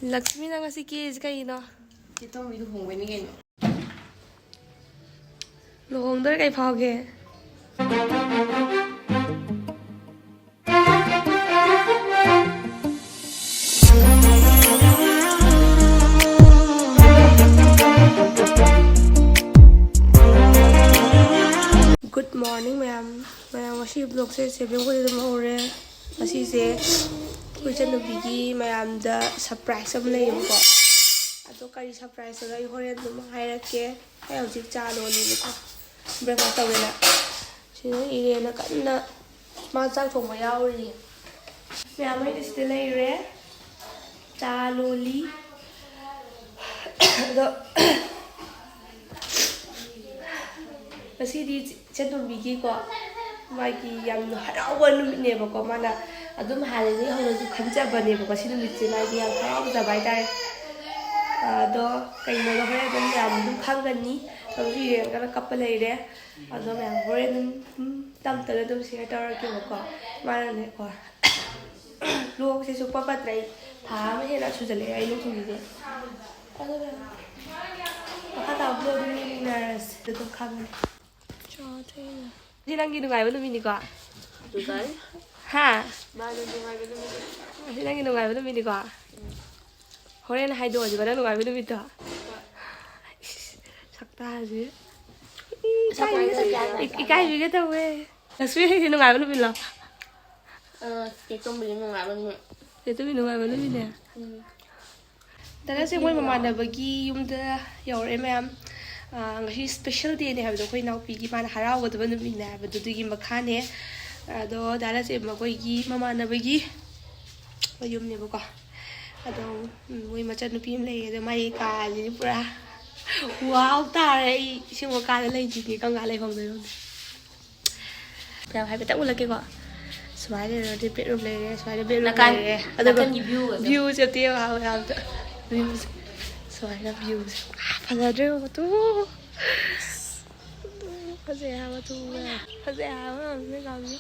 Lakshmi na ngasi case kaino. Ito may luhong ni kayo. Luhong dor kay phauge. Good morning ma'am. Ma'am wasi vlog se sebeng ko dum hore. Wasi se kuchen no bigi ma'am da surprise am lay ko. Ato kari surprise ga hore dum hairake. Ay hojik cha lo ni ko. Breakfast tawena. Sino ire na kanna ma chak thong ma yauri. Ma'am ai dis lay re. Cha lo li. Do Masih cenderung bigi kok, bagi yang harawan ni bako mana, adum hari ni harus kerja bani bako sini mesti lagi yang harap dapat dah, do kayak mana orang yang yang dum kangen ni, tapi yang kalau kapal air, adum yang orang tam terus dum sih ada orang kau bako, mana ni kau, lu aku sih suka patrai, paham ni nak susah le, ayu tu ni je, adum yang, apa tahu belum ni nars, itu kangen. Sino ang ginungay mo lumini ko? Tugal? Ha? Balo nungay mo lumini. Sino ang ginungay mo lumini ko? Hore na haido di ba na nungay mo lumini to? Sakta haji. Ikay juga tahu eh. Naswi ang ginungay mo lumini lo? Ito may nungay mo lumini. Ito may nungay mo lumini. Talaga siya mo mamana bagi yung da yaure ma'am. Ngasi special day ni habdo koi nau pigi mana haraw wad banu mina habdo dugi makhane ado dala se makoi gi mama na bagi yum ne bako ado moi macha nupi am lei ado mai ka li pura wow tare si mo ka lei ji ki kang ga lei phong doi ya hai beta ula ke ko swai de de bedroom lei swai de bedroom lei ado view je te ha ha Soalnya views, pada ada tu, pada apa tu, pada apa ni kami.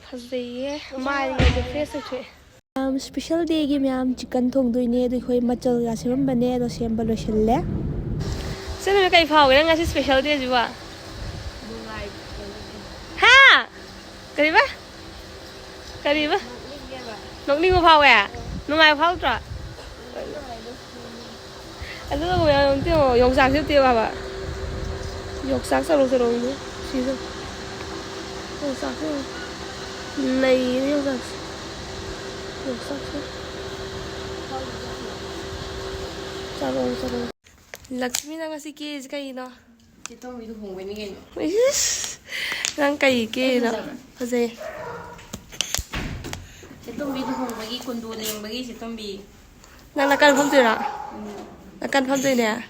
Pada ye, mai ni face tu. Special day ni kami chicken thong tu ini tu koi macam rasa benda tu siapa lo sila. Saya nak kau faham, yang ngasih special day juga. Kariba? Kariba? Nông đi ngô phao à? Nông ai phao trọ? Anh nói là dùng tiêu dùng sạc xíu tiêu hả? Dùng sạc sao luôn nữa? Xí sao? Dùng sạc xíu. Này dùng sạc. Dùng sạc xíu. Sao luôn? Lakshmi na ngasi case kayo no? Ito may luhong ni kayo. Nang kay ke na kasi itong bi luhong bagi kunduling bagi itong bi nang nakan phom tira nakan phom tira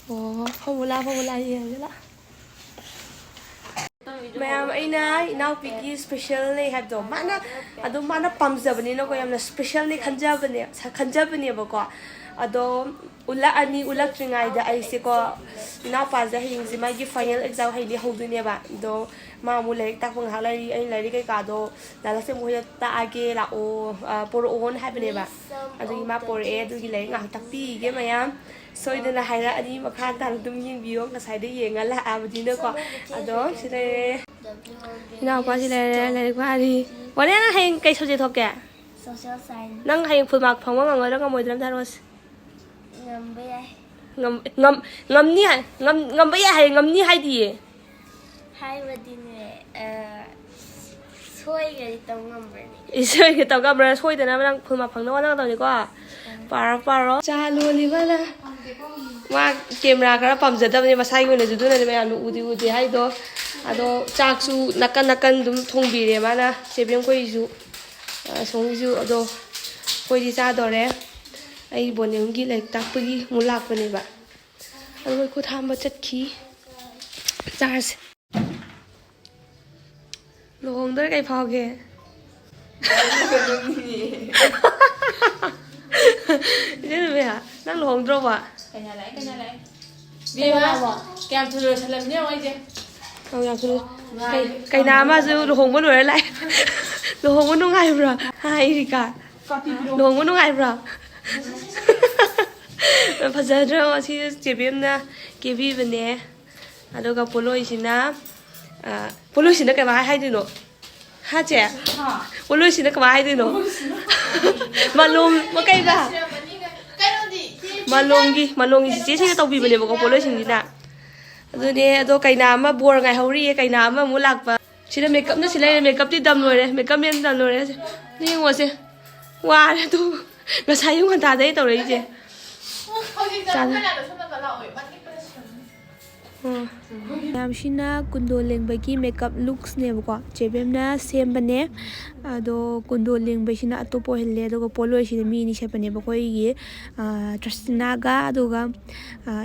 ne formula yan la Ma'am aina inau pigi special ni habdo mana ado mana pamjabani no ko yamna special ni khanjabani bako ado ula ani ula tringai da ai se ko na pa ja hing ji mai gi final exam hai ni hodu ne ba do ma mu le tak phang halai ai lai kai ka do dala se mu ya ta age la o por on ha bene ba ado ma por e du gi lai nga tak pi ge mayam soi de la hai ra ani ma khan ta dum yin bio nga sai de ye nga la a di ne ko ado si le na pa si le kwa di wa ne na hai kai subject thok ke social science nang hai full mark phang ma ngoi da nga moi dram ta ros ngam ni hai ngam ba ya hai ngam ni hai di hai wadine soi ga tong number ni isoi ke tau ga bra soi da na nang phul ma phang no na tau ni ko paro cha lo li ba na wa camera kara pam ja da ni ma sai ngoi ne ju du na me anu udi hai do ado chak su nakan dum thong bi re ma na chebeng koi ju song ju ado koi di cha do re ai bon yang gi lai tak pagi mulak bane ba ado ko tham ba chat ki charge lohong dor kai phauge Ini be ha nang lohong dro ba kanya lai Bima, kaya tuloy sa lam niya, wajah. Oh, yang tuloy. Kay nama su luhong mo nure lại. Luhong mo nungai bro. Hai Rika. Luhong mo nungai bro. Fazadro si jebim na kebi bane. Aduga polo isina. Polo isina kay ba hai dino. Ha che. Polo isina kay ba hai dino. Malum mo kay ba. Malongi si che tau bi bane ba ko polo isina. Aduh do kaina ama bor ngai hori kaina ama mu lakpa sida makeup na sila makeup ti dam lore makeup men dam lore ni ngo se wa tu ngasai yung hanta dai tau rei je Namshina kundo lengbagi makeup looks ne ko chebemna sem bane ado kundo lengbashina atopo helle ado polo shina mi ni shapane ba koi gi Trustina ga ado ga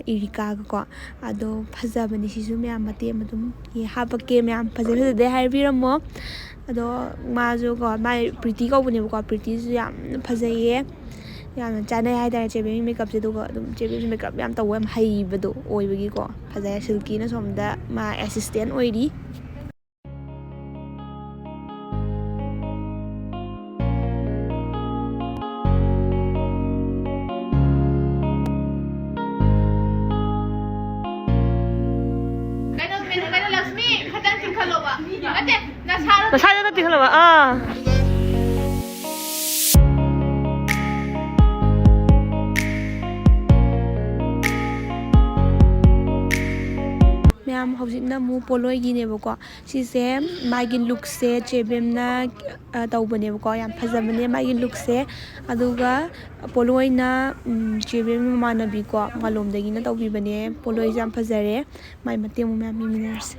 Irika ga ko ado phaja bane sisu me amate madum ye habake me am phaja de hai biramo ado ma jo ko mai pretty ko bane ko pretty su yam phaja ye yam chanai hai da chebe makeup se do ko chebe makeup yam taw am hai bado oi bagi ko phaja silky na somda ma assistant oi ri Nasada na tingala ba Ma'am hojikna mu poloi gi ne bako sise magin look se chebem na tawbane bako yam phajabane magin look se aduga poloi na chebem manabi ko malom dagi na tawbi bane poloi jam phajare mai mate mu ma'am miners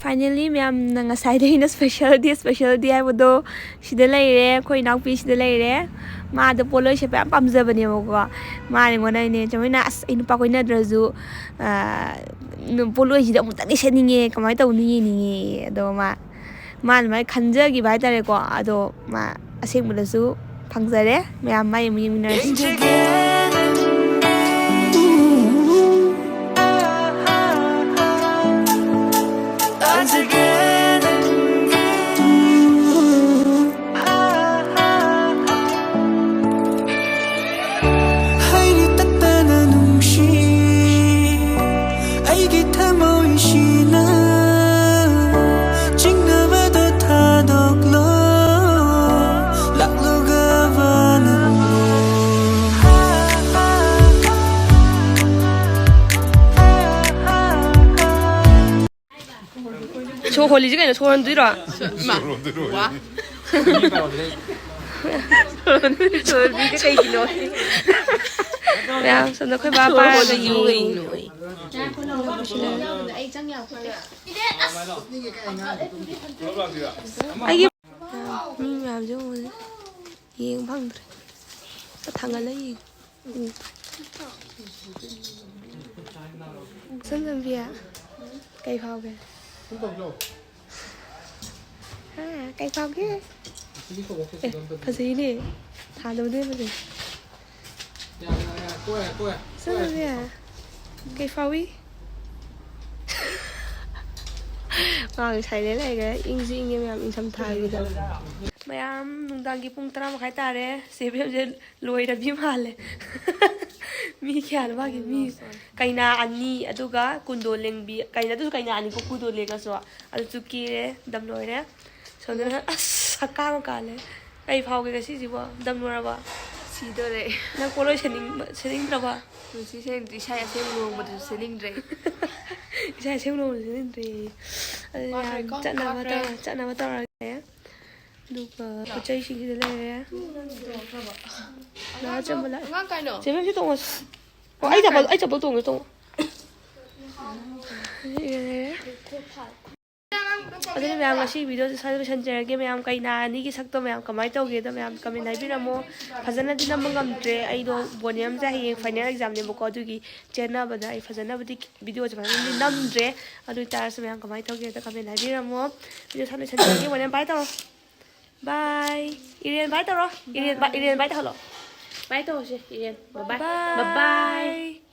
Finally, ma'am, nangasay day na specialty ay bodo sida laire koi nakpi sida laire ma da polo siya pa pamza bani mo ko ma ni ngona ni chamay na as inu pa ko na drazu polo sida mo tani siya ninge kamay taw ninge ado ma khanja gi bai tare ko ado ma asing mo su phangzare ma'am mai miners 저 걸리지가 아니라 소원 들어. Soron dulu. Soron cái cây gì nữa. Nè, sao nó khơi ba ba là gì? Ai cái mình làm chứ không? Gì cũng bằng rồi. Thằng ấy lấy gì? Sân làm việc. Cây phao kìa. Cây phao kia phải gì nè thả đâu đi mà gì sao vậy à cây phao ý rồi thấy đấy này cái in gì nghe mẹ mình thầm thải rồi đó mày am nung đang cái pung tram khai ta đấy sẽ bây giờ lôi ra bim hà lệ mi kia là bao cái mi cái na ani aduga kundo lengbi cái na tu cái na ani ko kundo lega so adu tu ki re dam loi re so na saka ma ka le ai phao cái si ji ba dam loi ra ba si do re na ko loi sening ra ba si sen di sai sem lu ba du sening re sai sem lu sening re chana ma ta ra duga ko chai si ji le re na chăm lại chế mấy cái tông ấy chập bao tông cái tông ꯑꯗꯨꯅ ꯃꯌꯥꯝ ꯉꯁꯤ ꯚꯤꯗꯤꯑꯣꯁꯦ ꯁ꯭ꯋꯥꯏꯗ ꯂꯣꯏꯁꯤꯟꯖꯔꯒꯦ ꯃꯌꯥꯝ ꯀꯩꯅꯥ ꯑꯅꯤꯒꯤ ꯁꯛꯇꯣ ꯃꯌꯥꯝ ꯀꯃꯥꯏꯅ ꯇꯧꯒꯦꯗꯣ ꯃꯌꯥꯝ ꯀꯃꯦꯟ ꯍꯥꯏꯕꯤꯔꯝꯃꯣ ꯐꯖꯅꯗꯤ ꯅꯝꯕ ꯉꯝꯗ꯭ꯔꯦ ꯑꯩꯗꯣ ꯕꯣꯅꯤꯌꯝꯁꯦ ꯍꯌꯦꯡ ꯐꯥꯏꯅꯦꯜ ꯑꯦꯛꯖꯥꯝꯅꯦꯕꯀꯣ ꯑꯗꯨꯒꯤ ꯆꯦꯟꯅꯕꯗ ꯑꯩ ꯐꯖꯅꯕꯨꯗꯤ ꯚꯤꯗꯤꯑꯣꯁꯦ ꯐꯖꯅꯗꯤ ꯅꯝꯗ꯭ꯔꯦ ꯑꯗꯨ ꯑꯣꯏꯇꯥꯔꯁꯨ ꯃꯌꯥꯝ ꯀꯃꯥꯏꯅ ꯇꯧꯒꯦꯗ ꯀꯃꯦꯟ ꯍꯥꯏꯕꯤꯔꯝꯃꯣ ꯚꯤꯗꯤꯑꯣ ꯁ꯭ꯋꯥꯏꯗ ꯂꯣꯏꯁꯤꯟꯖꯔꯒꯦ ꯕꯣꯅꯤꯌꯝ ꯕꯥꯏ ꯇꯧꯔꯣ ꯕꯥꯏ ꯏꯔꯦꯟ ꯕꯥꯏ ꯇꯧꯔꯣ ꯏꯔꯦꯟ ꯕꯥꯏ ꯇꯧꯍꯜꯂꯣ ꯕꯥꯏ ꯇꯧꯁꯦ ꯏꯔꯦꯟ ꯕꯥꯏ ꯕꯥꯏ Bye.